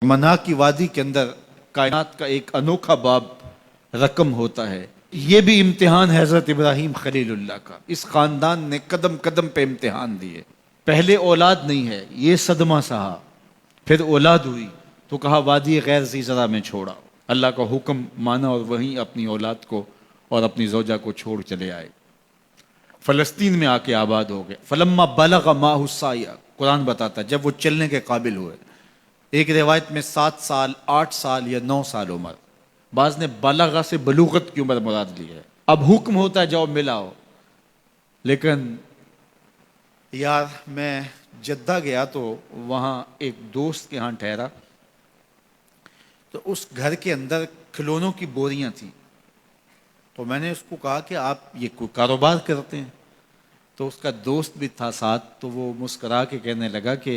منا کی وادی کے اندر کائنات کا ایک انوکھا باب رقم ہوتا ہے۔ یہ بھی امتحان ہے حضرت ابراہیم خلیل اللہ کا۔ اس خاندان نے قدم قدم پہ امتحان دیے۔ پہلے اولاد نہیں ہے، یہ صدمہ سہا، پھر اولاد ہوئی تو کہا وادی غیر ذی زرع میں چھوڑا۔ اللہ کا حکم مانا اور وہیں اپنی اولاد کو اور اپنی زوجہ کو چھوڑ چلے آئے، فلسطین میں آ کے آباد ہو گئے۔ فلما بلغ معہ السعی، قرآن بتاتا جب وہ چلنے کے قابل ہوئے، ایک روایت میں 7 سال 8 سال یا 9 سال عمر، بعض نے بلغہ سے بلوغت کی عمر مراد لی ہے۔ اب حکم ہوتا ہے جاؤ ملاؤ، لیکن یار میں جدہ گیا تو وہاں ایک دوست کے ہاں ٹھہرا، تو اس گھر کے اندر کھلونوں کی بوریاں تھیں، تو میں نے اس کو کہا کہ آپ یہ کوئی کاروبار کرتے ہیں؟ تو اس کا دوست بھی تھا ساتھ، تو وہ مسکرا کے کہنے لگا کہ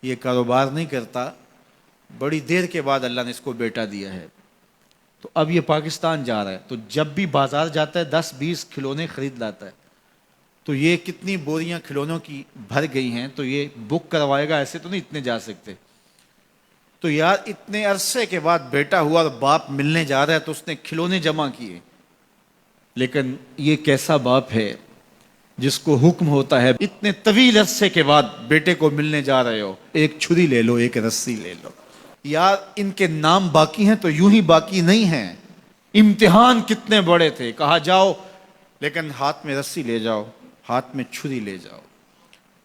یہ کاروبار نہیں کرتا، بڑی دیر کے بعد اللہ نے اس کو بیٹا دیا ہے، تو اب یہ پاکستان جا رہا ہے، تو جب بھی بازار جاتا ہے 10-20 کھلونے خرید لاتا ہے، تو یہ کتنی بوریاں کھلونوں کی بھر گئی ہیں، تو یہ بک کروائے گا، ایسے تو نہیں اتنے جا سکتے۔ تو یار اتنے عرصے کے بعد بیٹا ہوا اور باپ ملنے جا رہا ہے، تو اس نے کھلونے جمع کیے۔ لیکن یہ کیسا باپ ہے جس کو حکم ہوتا ہے اتنے طویل عرصے کے بعد بیٹے کو ملنے جا رہے ہو، ایک چھری لے لو، ایک رسی لے لو۔ یار ان کے نام باقی ہیں تو یوں ہی باقی نہیں ہیں، امتحان کتنے بڑے تھے۔ کہا جاؤ، لیکن ہاتھ میں رسی لے جاؤ، ہاتھ میں چھری لے جاؤ۔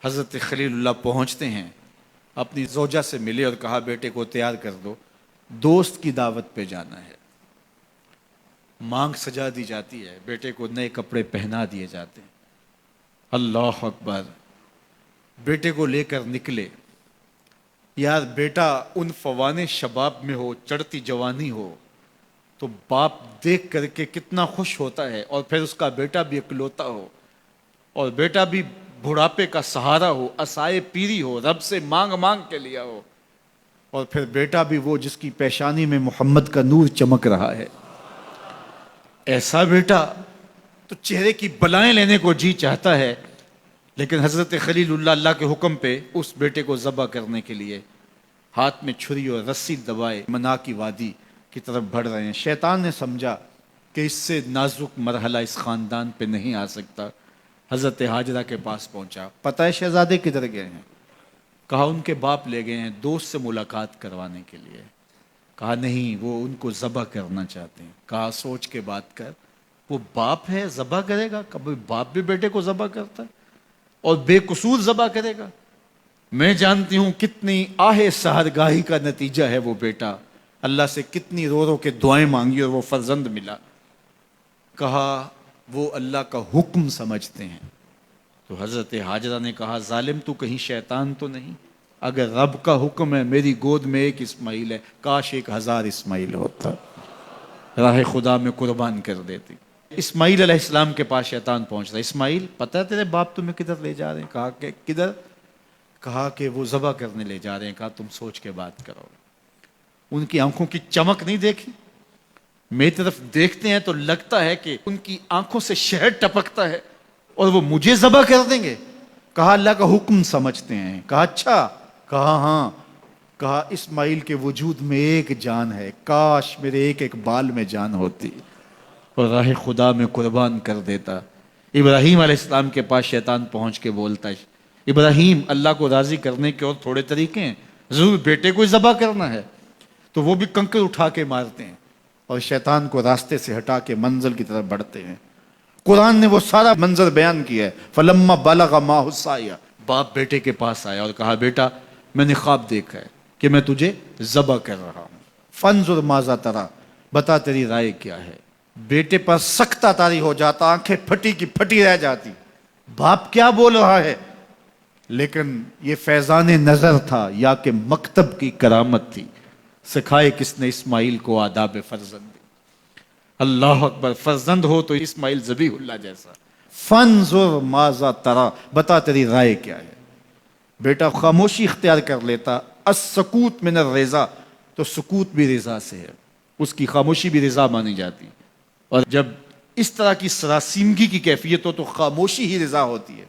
حضرت خلیل اللہ پہنچتے ہیں، اپنی زوجہ سے ملے اور کہا بیٹے کو تیار کر دو، دوست کی دعوت پہ جانا ہے۔ مانگ سجا دی جاتی ہے، بیٹے کو نئے کپڑے پہنا دیے جاتے ہیں۔ اللہ اکبر، بیٹے کو لے کر نکلے۔ یار بیٹا ان فوان شباب میں ہو، چڑھتی جوانی ہو، تو باپ دیکھ کر کے کتنا خوش ہوتا ہے، اور پھر اس کا بیٹا بھی اکلوتا ہو، اور بیٹا بھی بڑھاپے کا سہارا ہو، عصائے پیری ہو، رب سے مانگ مانگ کے لیا ہو، اور پھر بیٹا بھی وہ جس کی پیشانی میں محمد کا نور چمک رہا ہے۔ ایسا بیٹا تو چہرے کی بلائیں لینے کو جی چاہتا ہے، لیکن حضرت خلیل اللہ اللہ کے حکم پہ اس بیٹے کو ذبح کرنے کے لیے ہاتھ میں چھری اور رسی دبائے منا کی وادی کی طرف بڑھ رہے ہیں۔ شیطان نے سمجھا کہ اس سے نازک مرحلہ اس خاندان پہ نہیں آ سکتا، حضرت حاجرہ کے پاس پہنچا۔ پتہ ہے شہزادے کدھر گئے ہیں؟ کہا ان کے باپ لے گئے ہیں دوست سے ملاقات کروانے کے لیے۔ کہا نہیں، وہ ان کو ذبح کرنا چاہتے ہیں۔ کہا سوچ کے بات کر، وہ باپ ہے ذبح کرے گا؟ کبھی باپ بھی بیٹے کو ذبح کرتا ہے اور بے قصور ذبح کرے گا؟ میں جانتی ہوں کتنی آہ سحرگاہی کا نتیجہ ہے وہ بیٹا، اللہ سے کتنی رو رو کے دعائیں مانگی اور وہ فرزند ملا۔ کہا وہ اللہ کا حکم سمجھتے ہیں۔ تو حضرت حاجرہ نے کہا ظالم تو کہیں شیطان تو نہیں؟ اگر رب کا حکم ہے، میری گود میں ایک اسماعیل ہے، کاش 1000 اسماعیل ہوتا، راہ خدا میں قربان کر دیتی۔ اسماعیل علیہ السلام کے پاس شیطان پہنچ رہا ہے۔ اسماعیل پتہ ہے تیرے باپ تمہیں کدھر لے جا رہے ہیں؟ کہا کہ کدھر؟ کہا کہ وہ ذبح کرنے لے جا رہے ہیں۔ کہا تم سوچ کے بات کرو۔ ان کی آنکھوں کی چمک نہیں دیکھی؟ میری طرف دیکھتے ہیں تو لگتا ہے کہ ان کی آنکھوں سے شہد ٹپکتا ہے، اور وہ مجھے ذبح کر دیں گے؟ کہا اللہ کا حکم سمجھتے ہیں۔ کہا اچھا؟ کہا ہاں۔ کہا اسماعیل کے وجود میں ایک جان ہے، کاش میرے ایک بال میں جان ہوتی اور راہ خدا میں قربان کر دیتا۔ ابراہیم علیہ السلام کے پاس شیطان پہنچ کے بولتا ہے ابراہیم اللہ کو راضی کرنے کے اور تھوڑے طریقے ہیں، ضرور بیٹے کو ذبح کرنا ہے؟ تو وہ بھی کنکر اٹھا کے مارتے ہیں اور شیطان کو راستے سے ہٹا کے منزل کی طرف بڑھتے ہیں۔ قرآن نے وہ سارا منظر بیان کیا ہے۔ فلما بلغ معہ السعی، باپ بیٹے کے پاس آیا اور کہا بیٹا میں نے خواب دیکھا ہے کہ میں تجھے ذبح کر رہا ہوں، فانظر ماذا تری، بتا تیری رائے کیا ہے؟ بیٹے پر سختہ طاری ہو جاتا، آنکھیں پھٹی کی پھٹی رہ جاتی، باپ کیا بول رہا ہے؟ لیکن یہ فیضان نظر تھا یا کہ مکتب کی کرامت تھی؟ سکھائے کس نے اسماعیل کو آداب فرزند؟ اللہ اکبر، فرزند ہو تو اسماعیل ذبیح اللہ جیسا۔ فانظر ماذا تری، بتا تیری رائے کیا ہے؟ بیٹا خاموشی اختیار کر لیتا۔ السکوت من الرضا، تو سکوت بھی رضا سے ہے، اس کی خاموشی بھی رضا مانی جاتی، اور جب اس طرح کی سراسیمگی کی کیفیت ہو تو خاموشی ہی رضا ہوتی ہے۔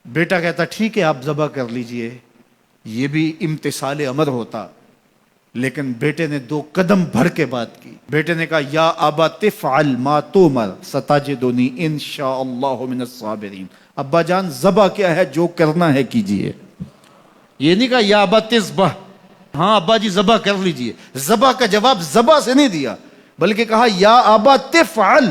بیٹا کہتا ٹھیک ہے آپ ذبح کر لیجئے۔ یہ بھی امتثال امر ہوتا، لیکن بیٹے نے 2 قدم بھر کے بات کی. بیٹے نے کہا یا ابا تفعل ما تؤمر ستجدنی انشاءاللہ من الصابرین. ابا جان ذبح کیا ہے، جو کرنا ہے کیجئے. یہ نہیں کہا یا ابا تذبح، ہاں ابا جی ذبح کر لیجئے. ذبح کا جواب ذبح سے نہیں دیا، بلکہ کہا یا ابا تفعل،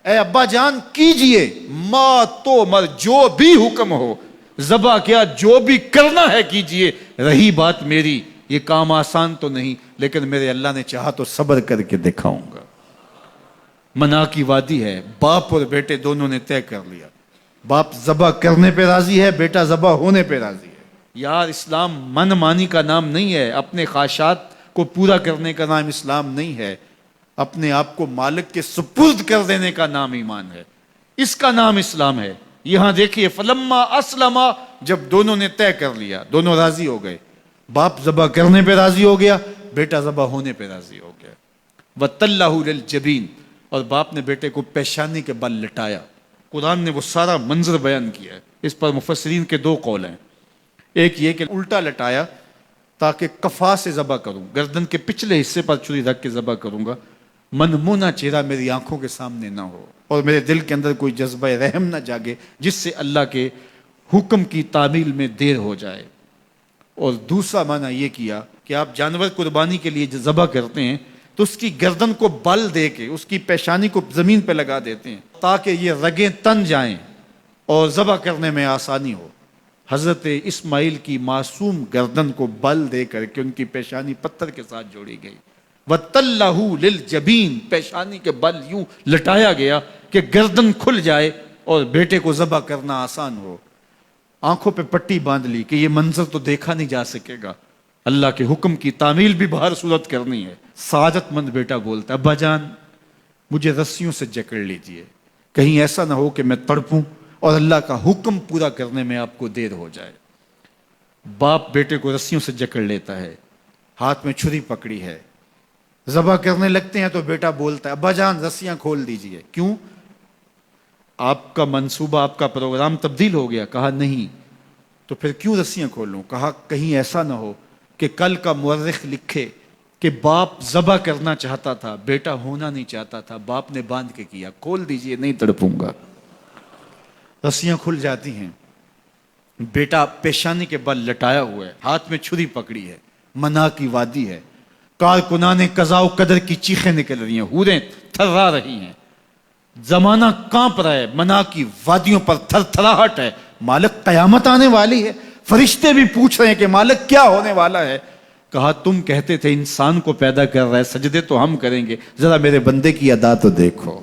اے ابا جان کیجئے ما تؤمر، جو بھی حکم ہو. ذبح کیا، جو بھی کرنا ہے کیجئے. رہی بات میری، یہ کام آسان تو نہیں، لیکن میرے اللہ نے چاہا تو صبر کر کے دکھاؤں گا. منا کی وادی ہے، باپ اور بیٹے دونوں نے طے کر لیا. باپ ذبح کرنے پہ راضی ہے، بیٹا ذبح ہونے پہ راضی ہے. یار اسلام من مانی کا نام نہیں ہے، اپنے خواہشات کو پورا کرنے کا نام اسلام نہیں ہے، اپنے آپ کو مالک کے سپرد کر دینے کا نام ایمان ہے. اس کا نام اسلام ہے. یہاں دیکھیے فلما اسلما، جب دونوں نے طے کر لیا، دونوں راضی ہو گئے. باپ ذبح کرنے پہ راضی ہو گیا، بیٹا ذبح ہونے پہ راضی ہو گیا. وَتَلَّهُ لِلْجَبِينِ، اور باپ نے بیٹے کو پیشانی کے بل لٹایا. قرآن نے وہ سارا منظر بیان کیا ہے. اس پر مفسرین کے 2 قول ہیں. ایک یہ کہ الٹا لٹایا تاکہ کفا سے ذبح کروں، گردن کے پچھلے حصے پر چھری رکھ کے ذبح کروں گا، منمونا چہرہ میری آنکھوں کے سامنے نہ ہو اور میرے دل کے اندر کوئی جذبہ رحم نہ جاگے جس سے اللہ کے حکم کی تعمیل میں دیر ہو جائے. اور دوسرا معنی یہ کیا کہ آپ جانور قربانی کے لیے جو ذبح کرتے ہیں تو اس کی گردن کو بل دے کے اس کی پیشانی کو زمین پہ لگا دیتے ہیں تاکہ یہ رگیں تن جائیں اور ذبح کرنے میں آسانی ہو. حضرت اسماعیل کی معصوم گردن کو بل دے کر کے ان کی پیشانی پتھر کے ساتھ جوڑی گئی. وَتَلَّهُ لِلْجَبِينِ، پیشانی کے بل یوں لٹایا گیا کہ گردن کھل جائے اور بیٹے کو ذبح کرنا آسان ہو. آنکھوں پہ پٹی باندھ لی کہ یہ منظر تو دیکھا نہیں جا سکے گا، اللہ کے حکم کی تعمیل بھی بہر صورت کرنی ہے. سعادت مند بیٹا بولتا ابا جان مجھے رسیوں سے جکڑ لیجئے، کہیں ایسا نہ ہو کہ میں تڑپوں اور اللہ کا حکم پورا کرنے میں آپ کو دیر ہو جائے. باپ بیٹے کو رسیوں سے جکڑ لیتا ہے، ہاتھ میں چھری پکڑی ہے، ذبح کرنے لگتے ہیں تو بیٹا بولتا ہے ابا جان رسیاں کھول دیجئے. کیوں؟ آپ کا منصوبہ، آپ کا پروگرام تبدیل ہو گیا. کہا نہیں. تو پھر کیوں رسیاں کھولوں؟ کہا کہیں ایسا نہ ہو کہ کل کا مورخ لکھے کہ باپ ذبح کرنا چاہتا تھا، بیٹا ہونا نہیں چاہتا تھا، باپ نے باندھ کے کیا. کھول دیجئے، نہیں تڑپوں گا. رسیاں کھل جاتی ہیں. بیٹا پیشانی کے بل لٹایا ہوا ہے، ہاتھ میں چھری پکڑی ہے، منا کی وادی ہے، کارکنان قضاء و قدر کی چیخیں نکل رہی ہیں، حوریں تھرا رہی ہیں، زمانہ کانپ رہا ہے، منا کی وادیوں پر تھر تھراہٹ ہے. مالک قیامت آنے والی ہے. فرشتے بھی پوچھ رہے ہیں کہ مالک کیا ہونے والا ہے. کہا تم کہتے تھے انسان کو پیدا کر رہا ہے، سجدے تو ہم کریں گے، ذرا میرے بندے کی ادا تو دیکھو،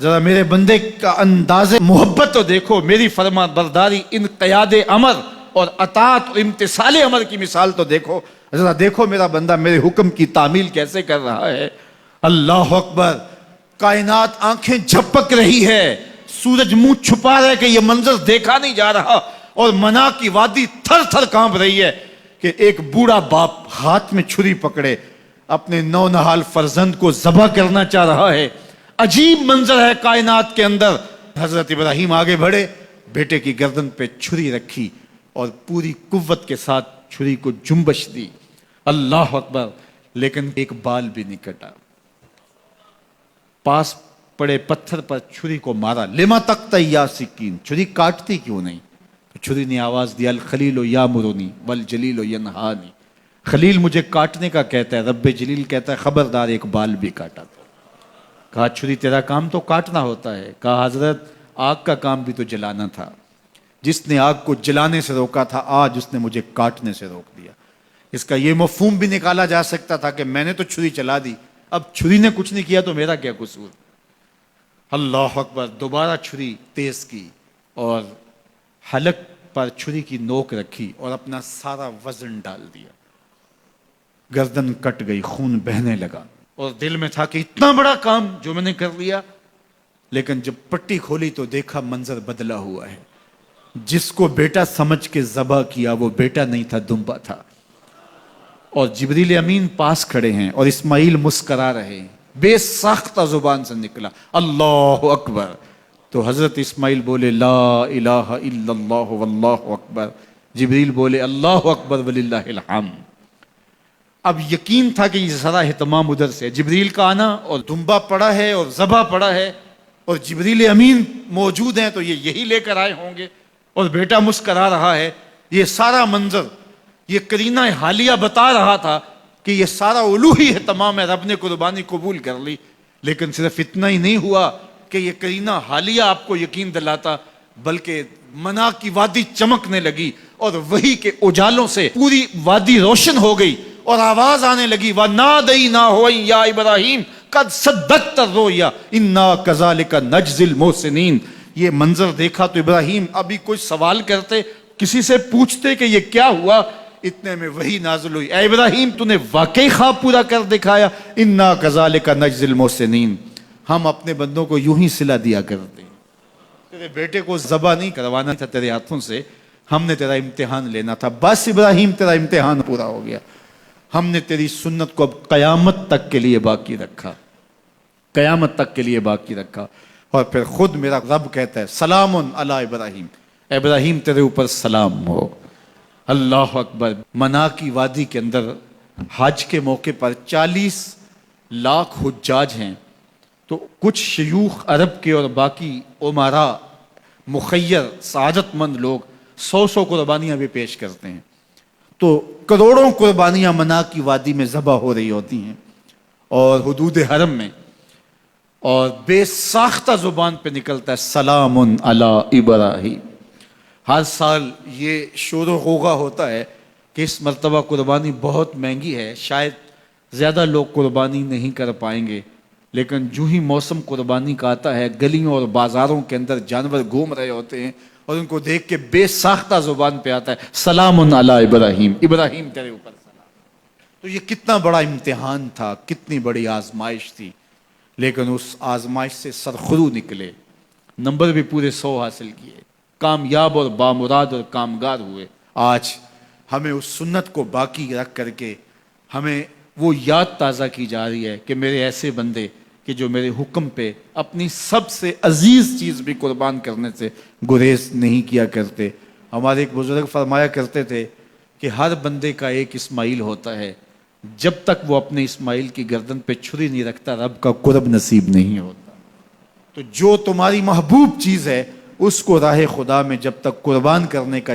ذرا میرے بندے کا انداز محبت تو دیکھو، میری فرما برداری، انقیاد امر اور اطاعت اور امتثال امر کی مثال تو دیکھو، ذرا دیکھو میرا بندہ میرے حکم کی تعمیل کیسے کر رہا ہے. اللہ اکبر. کائنات آنکھیں جھپک رہی ہے، سورج منہ چھپا رہا ہے کہ یہ منظر دیکھا نہیں جا رہا، اور منا کی وادی تھر تھر کانپ رہی ہے کہ ایک بوڑھا باپ ہاتھ میں چھری پکڑے اپنے نونہال فرزند کو ذبح کرنا چاہ رہا ہے. عجیب منظر ہے کائنات کے اندر. حضرت ابراہیم آگے بڑھے، بیٹے کی گردن پہ چھری رکھی اور پوری قوت کے ساتھ چھری کو جنبش دی. اللہ اکبر. لیکن ایک بال بھی نہیں کٹا. پاس پڑے پتھر پر چھری کو مارا. لما تقطع یا سکین، چھری کاٹتی کیوں نہیں؟ تو چھری نے آواز دیا الخلیل یامرنی والجلیل ینہانی، خلیل مجھے کاٹنے کا کہتا ہے، رب جلیل کہتا ہے خبردار ایک بال بھی کاٹا. کہا چھری تیرا کام تو کاٹنا ہوتا ہے. کہا حضرت آگ کا کام بھی تو جلانا تھا، جس نے آگ کو جلانے سے روکا تھا آج اس نے مجھے کاٹنے سے روک دیا. اس کا یہ مفہوم بھی نکالا جا سکتا تھا کہ میں نے تو چھری چلا دی، اب چھری نے کچھ نہیں کیا تو میرا کیا قصور. اللہ اکبر. دوبارہ چھری تیز کی اور حلق پر چھری کی نوک رکھی اور اپنا سارا وزن ڈال دیا. گردن کٹ گئی، خون بہنے لگا اور دل میں تھا کہ اتنا بڑا کام جو میں نے کر لیا. لیکن جب پٹی کھولی تو دیکھا منظر بدلا ہوا ہے. جس کو بیٹا سمجھ کے ذبح کیا وہ بیٹا نہیں تھا، دمبا تھا. اور جبریل امین پاس کھڑے ہیں اور اسماعیل مسکرا رہے ہیں. بے ساختہ زبان سے نکلا اللہ اکبر. تو حضرت اسماعیل بولے لا الہ الا اللہ واللہ اکبر. جبریل بولے اللہ اکبر وللہ الحمد۔ اب یقین تھا کہ یہ سارا اہتمام ادھر سے، جبریل کا آنا اور دمبا پڑا ہے اور ذبح پڑا ہے اور جبریل امین موجود ہیں تو یہ یہی لے کر آئے ہوں گے، اور بیٹا مسکرا رہا ہے۔ یہ سارا منظر، یہ قرینہ حالیہ بتا رہا تھا کہ یہ سارا الوہی اہتمام ہے، رب نے قربانی قبول کر لی۔ لیکن صرف اتنا ہی نہیں ہوا کہ یہ قرینہ حالیہ آپ کو یقین دلاتا، بلکہ منا کی وادی چمکنے لگی اور وہی کے اجالوں سے پوری وادی روشن ہو گئی، اور آواز آنے لگی وَنَادَيْنَاهُ يَا إِبْرَاهِيمُ قَدْ صَدَّقْتَ الرُّؤْيَا إِنَّا كَذَلِكَ نَجْزِي الْمُحْسِنِينَ۔ یہ منظر دیکھا تو ابراہیم ابھی کوئی سوال کرتے، کسی سے پوچھتے کہ یہ کیا ہوا، اتنے میں وہی نازل ہوئی، اے ابراہیم تو نے واقعی خواب پورا کر دکھایا، اِنَّا كَذَلِكَ نَجْزِي الْمُحْسِنِينَ، ہم اپنے بندوں کو یوں ہی صلہ دیا کرتے ہیں۔ تیرے بیٹے کو ذبح نہیں کروانا تھا تیرے ہاتھوں سے، ہم نے تیرا امتحان لینا تھا، بس ابراہیم تیرا امتحان پورا ہو گیا، ہم نے تیری سنت کو اب قیامت تک کے لیے باقی رکھا، قیامت تک کے لیے باقی رکھا۔ اور پھر خود میرا رب کہتا ہے سلام علی ابراہیم، ابراہیم تیرے اوپر سلام ہو۔ اللہ اکبر۔ منا کی وادی کے اندر حج کے موقع پر 40 لاکھ حجاج ہیں، تو کچھ شیوخ عرب کے اور باقی عمرا مخیر سعادت مند لوگ 100 قربانیاں بھی پیش کرتے ہیں، تو کروڑوں قربانیاں منا کی وادی میں ذبح ہو رہی ہوتی ہیں اور حدود حرم میں، اور بے ساختہ زبان پہ نکلتا ہے سلام علی ابراہیم۔ ہر سال یہ شور و غوغا ہوتا ہے کہ اس مرتبہ قربانی بہت مہنگی ہے، شاید زیادہ لوگ قربانی نہیں کر پائیں گے، لیکن جو ہی موسم قربانی کا آتا ہے گلیوں اور بازاروں کے اندر جانور گھوم رہے ہوتے ہیں اور ان کو دیکھ کے بے ساختہ زبان پہ آتا ہے سلام علی ابراہیم، ابراہیم تیرے اوپر سلام۔ تو یہ کتنا بڑا امتحان تھا، کتنی بڑی آزمائش تھی، لیکن اس آزمائش سے سرخرو نکلے، نمبر بھی پورے 100 حاصل کیے، کامیاب اور بامراد اور کامگار ہوئے۔ آج ہمیں اس سنت کو باقی رکھ کر کے ہمیں وہ یاد تازہ کی جا رہی ہے کہ میرے ایسے بندے کہ جو میرے حکم پہ اپنی سب سے عزیز چیز بھی قربان کرنے سے گریز نہیں کیا کرتے۔ ہمارے ایک بزرگ فرمایا کرتے تھے کہ ہر بندے کا ایک اسماعیل ہوتا ہے، جب تک وہ اپنے اسماعیل کی گردن پہ چھری نہیں رکھتا رب کا قرب نصیب نہیں ہوتا۔ تو جو تمہاری محبوب چیز ہے اس کو راہ خدا میں جب تک قربان کرنے کا